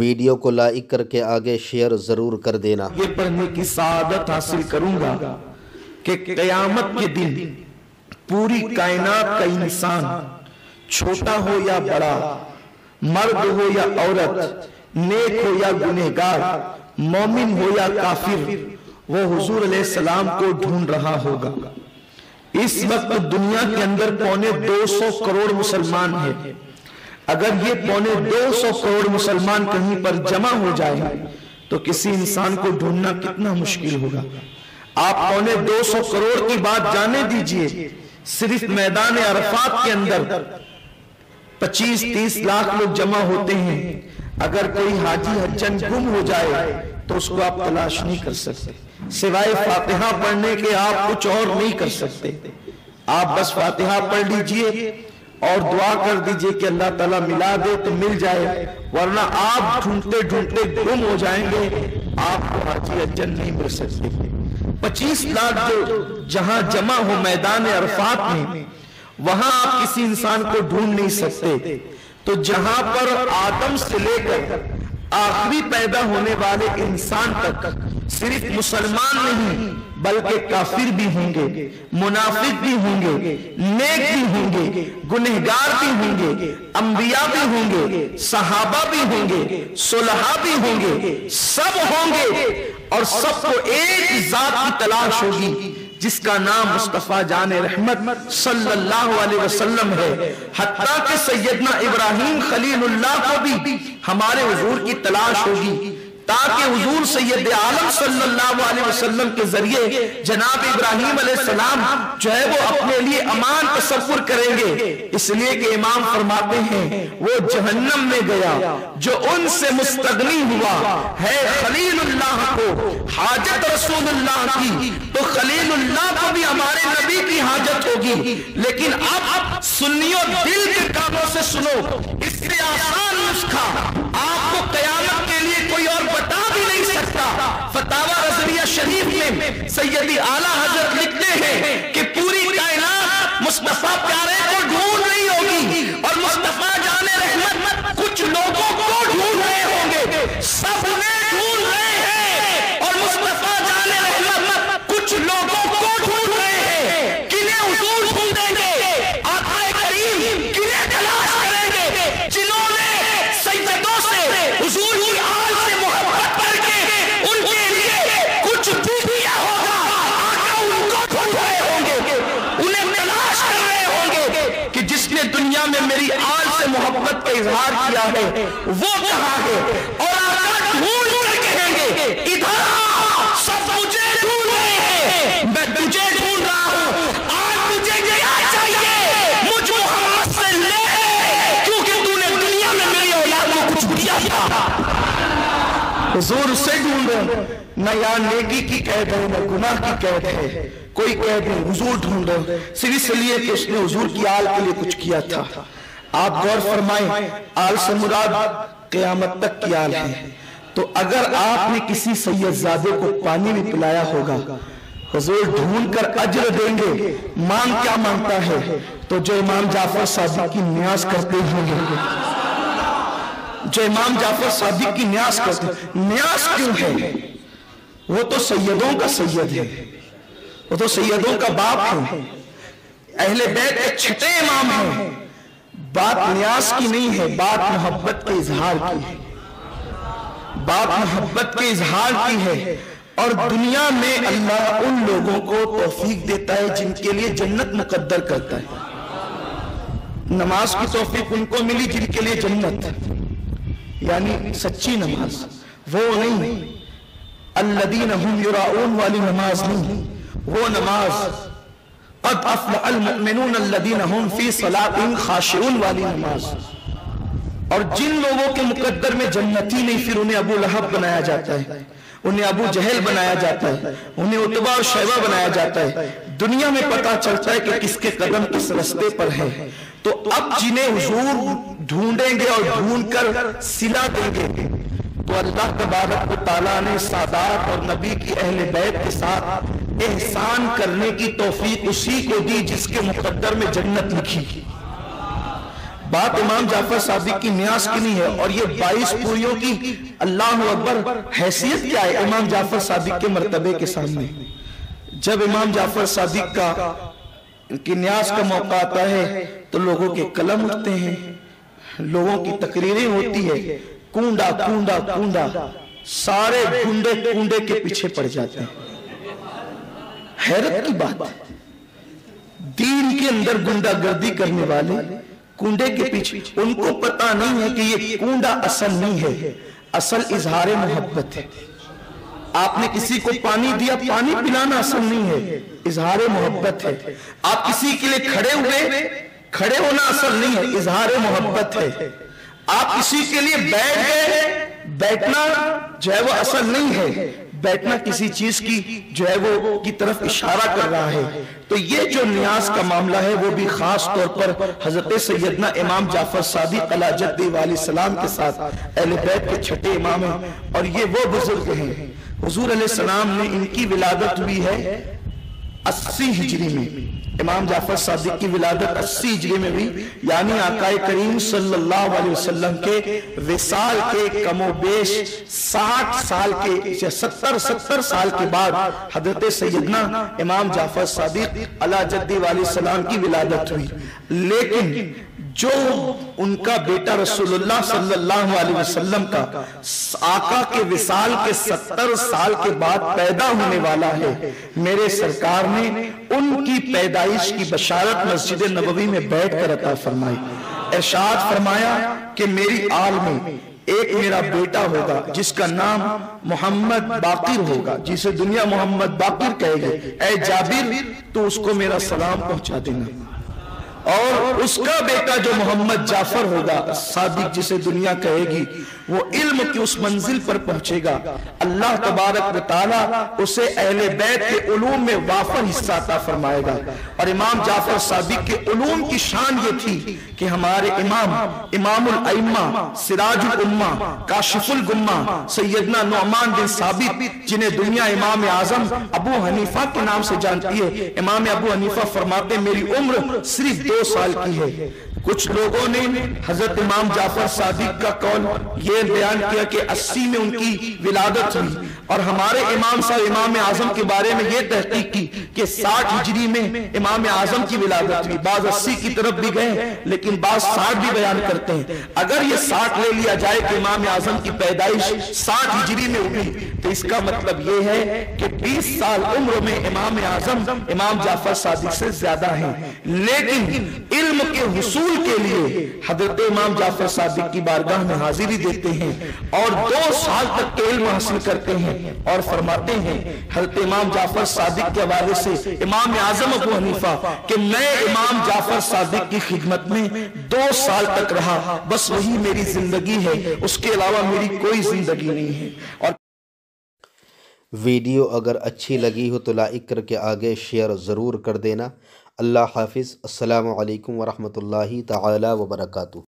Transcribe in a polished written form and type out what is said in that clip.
Video को like करके आगे शेयर जरूर कर देना। ये पढ़ने की सादत हासिल करूंगा कि क़यामत के दिन पूरी कायनात का इंसान, छोटा हो या बड़ा, मर्द हो या औरत, नेक हो या गुनहगार, मोमिन हो या काफिर, वो हुजूर अलैहिस्सलाम को ढूंढ रहा होगा। इस वक्त दुनिया के अंदर 250 करोड़ मुसलमान हैं। अगर ये 250 करोड़ मुसलमान कहीं पर जमा हो जाए तो किसी इंसान को ढूंढना कितना मुश्किल होगा। आप 250 करोड़ की बात जाने दीजिए, सिर्फ मैदान अरफात के अंदर 25-30 लाख लोग जमा होते हैं। अगर कोई हाजी हज्जन गुम हो जाए तो उसको आप तलाश नहीं कर सकते, सिवाय फातिहा पढ़ने के आप कुछ और नहीं कर सकते। आप बस फातिहा पढ़ लीजिए और दुआ कर दीजिए कि अल्लाह ताला मिला दे तो मिल जाए, वरना आप ढूंढते ढूंढते गुम हो जाएंगे, आपको हाजी हज्जन नहीं मिल सकते। 25 लाख जो जहां जमा हो मैदान अरफात में, वहां आप किसी इंसान को ढूंढ नहीं सकते। तो जहां पर आदम से लेकर आखिरी पैदा होने वाले इंसान तक सिर्फ मुसलमान नहीं बल्कि काफिर भी होंगे, मुनाफिक भी होंगे, नेक भी होंगे, गुनहगार भी होंगे, अंबिया भी होंगे, सहाबा भी होंगे, सुलहा भी होंगे, सब होंगे और सबको एक जात की तलाश होगी जिसका नाम मुस्तफा जान रहमत सल्लल्लाहु अलैहि वसल्लम है। हत्ता कि सैयदना इब्राहिम खलीलुल्लाह को भी हमारे हुजूर की तलाश होगी, ताकि हुजूर सैयद आलम सल्लल्लाहु अलैहि वसल्लम के जरिए जनाब इब्राहिम अलैहिस्सलाम जो है वो अपने लिए अमान तसव्वुर करेंगे। इसलिए कि इमाम फरमाते हैं वो जहन्नम में गया जो उनसे मुस्तगनी हुआ है खलीलुल्लाह को हाजत रसूलुल्लाह की, तो खलीलुल्लाह को भी हमारे नबी की हाजत होगी। लेकिन अब सुन्नियों दिल के कानों से सुनो, इससे आसान नुस्खा आपको क़यामत के लिए कोई और बता भी नहीं सकता। फतावा रज़विया शरीफ में सैयदी आला हजरत लिखते हैं कि पूरी कायनात मुस्तफा प्यारे को ढूंढ रही होगी और मुस्तफा जाने रहमत कुछ लोगों को ढूंढ रहे होंगे, सब उन्हें ढूंढ रहे हैं और मुस्तफा जाने रहमत कुछ लोगों को ढूंढ रहे हैं। किन्हें हुजूर ढूंढेंगे, आका करीम किन्हें तलाश करेंगे? जिन्होंने सैयदों से हुजूर की आल से मोहब्बत करके उनके लिए कुछ भी किया होगा, आका उनको ढूंढ रहे होंगे, उन्हें तलाश कर रहे होंगे कि जिसने दुनिया में मेरी आल से मोहब्बत का इजहार किया है वो कहाँ है। और आका ढूंढ कर कहेंगे इधर आ, सब मुझे ढूंढ रहे हैं, मैं तुझे ढूंढ रहा हूं, आज तुझे क्या चाहिए मुझ मोहम्मद से ले, क्योंकि तूने दुनिया में मेरी औलाद को कुछ दिया था। हुजूर से ढूंढ रहे, न यहाँ नेकी की कैद है न गुनाह की कैद है, कोई कैद नहीं, हुजूर ढूंढ रहे सिर्फ इसलिए कि उसने हुजूर की आल के लिए कुछ किया था। आप गौर फरमाएं, आल से मुराद क़यामत तक की आल है। तो अगर आपने किसी सैयदजादे को पानी भी पिलाया होगा, हुजूर ढूंढ कर अजर देंगे। मांग क्या मांगता है? तो जो इमाम जाफर सादिक की न्यास करते होंगे, जो इमाम जाफर सादिक की न्यास करते, न्यास क्यों है? वो तो सैयदों का सैयद है, वो तो सैयदों का बाप है, अहले बैत के छठे इमाम है। बात न्यास की नहीं है, बात मोहब्बत के इजहार की है, बात मोहब्बत के इजहार की है। और दुनिया में अल्लाह उन लोगों को तौफीक देता है जिनके लिए जन्नत मुकद्दर करता है। नमाज की तौफीक उनको मिली जिनके लिए जन्नत, यानी सच्ची नमाज, वो नहीं अल्लदीन हुम युराऊन वाली नमाज नहीं, वो नमाज क़द अफ़लहल मुमिनून अल्लदीन हुम फ़ी सलातिहिम ख़ाशिऊन वाली नमाज। और जिन लोगों के मुकद्दर में जन्नती नहीं, फिर उन्हें अबू लहब बनाया जाता है, उन्हें अबू जहल बनाया जाता है, उन्हें उतबा और शैबा बनाया जाता है। दुनिया में पता चलता है कि किसके कदम किस रास्ते पर है। तो अब जिन्हें हुजूर ढूंढेंगे और ढूंढ कर सिला देंगे, तो अल्लाह तबारक व तआला ने सादात और नबी की अहले बैत के साथ एहसान करने की तौफीक उसी को दी जिसके मुकद्दर में जन्नत लिखी। बात इमाम जाफर सादिक की न्यास की नहीं है। और ये 22 पूरियों की अल्लाह अकबर हैसियत क्या है इमाम जाफर सादिक के मर्तबे के सामने। जब इमाम जाफर सादिक की न्यास का मौका आता है तो लोगों के कलम उठते हैं, लोगों की तकरीरें होती है, कूंडा कूंडा कूंडा, सारे गुंडे कूंडे के पीछे पड़ जाते हैं। हैरत की बात, दीन के अंदर गुंडागर्दी करने वाले कूंडे के पीछे, उनको पता नहीं है कि ये कूंडा असल नहीं है, असल इजहार मोहब्बत है। आपने किसी को पानी दिया, पानी पिलाना असल नहीं है, इजहार मोहब्बत है। आप किसी के लिए खड़े हुए, खड़े होना असल नहीं है, इजहार मोहब्बत है। आप किसी के लिए बैठ गए, बैठना जो है वो असल नहीं है, बैठना किसी चीज की जो है वो की तरफ इशारा कर रहा है। तो ये जो न्याज का मामला है वो भी खास तौर पर हजरत सैयदना इमाम जाफर सादिक अला जद्दी वाली सलाम के साथ अहले बैत के छठे इमाम हैं। और ये वो बुजुर्ग हैं, हुजूर अलैहि सलाम ने इनकी विलादत हुई है 80 हिजरी में। इमाम जाफर सादिक की विलादत 80 हिजरी में हुई, यानी आकाए करीम सल्लल्लाहु अलैहि वसल्लम के विसाल के कमोबेश 60 साल के, 70 साल के बाद हजरत सैयदना इमाम जाफर सादिक अला जद्दी वाली सलाम की विलादत हुई। लेकिन जो उनका बेटा रसूलुल्लाह सल्लल्लाहु अलैहि वसल्लम का आका के विसाल के 70 साल के बाद पैदा होने वाला है, मेरे सरकार ने उनकी पैदाइश की बशारत मस्जिद नबवी में बैठकर अता फरमाई। इरशाद फरमाया कि मेरी आल में एक मेरा बेटा होगा जिसका नाम मोहम्मद बाकिर होगा, जिसे दुनिया मोहम्मद बाकिर कहेगी। ऐ जाबिर, तो उसको मेरा सलाम पहुंचा देना। और उसका बेटा जो मोहम्मद जाफर होगा सादिक, जिसे दुनिया कहेगी, वो इल्म की उस मंजिल पर पहुंचेगा, अल्लाह तबारक व तआला उसे अहले बैत के उलूम में वाफर हिस्सा अता फरमाएगा। और इमाम जाफर सादिक के उलूम की शान ये थी कि हमारे इमामुल अइम्मा, सिराजुल उम्मा, काशिफुल गुम्मा सैयदना नुअमान बिन साबित, जिन्हें दुनिया इमाम आजम अबू हनीफा के नाम से जानती है। इमाम अबू हनीफा फरमाते मेरी उम्र सिर्फ 2 साल की है। कुछ लोगों ने हजरत इमाम जाफर सादिक का कौल ये बयान किया कि 80 में उनकी विलादत हुई, और हमारे इमाम साहब इमाम आजम के बारे में ये तहकीक की कि 60 हिजरी में इमाम आजम की विलादत हुई। बाज 80 की तरफ भी गए, लेकिन बाज 60 भी बयान करते हैं। अगर ये 60 ले लिया जाए कि इमाम आजम की पैदाइश 60 हिजरी में हुई, तो इसका मतलब ये है कि 20 साल उम्र में इमाम आजम इमाम जाफर सादिक से ज्यादा हैं। लेकिन इल्म के हुसूल के लिए हजरत इमाम जाफर सादिक की बारगाह में हाजिरी देते हैं और 2 साल तक के इल्म हासिल करते हैं। और फरमाते हैं हजरत इमाम जाफर सादिक के हवाले से इमाम आजम अबू हनीफा कि मैं इमाम जाफर सादिक की खिदमत में 2 साल तक रहा, बस वही मेरी जिंदगी है, उसके अलावा मेरी कोई जिंदगी नहीं है। और वीडियो अगर अच्छी लगी हो तो लाइक करके आगे शेयर ज़रूर कर देना। अल्लाह हाफिज़। अस्सलामु अलैकुम वरहमतुल्लाहि तआला वबरकातुहू।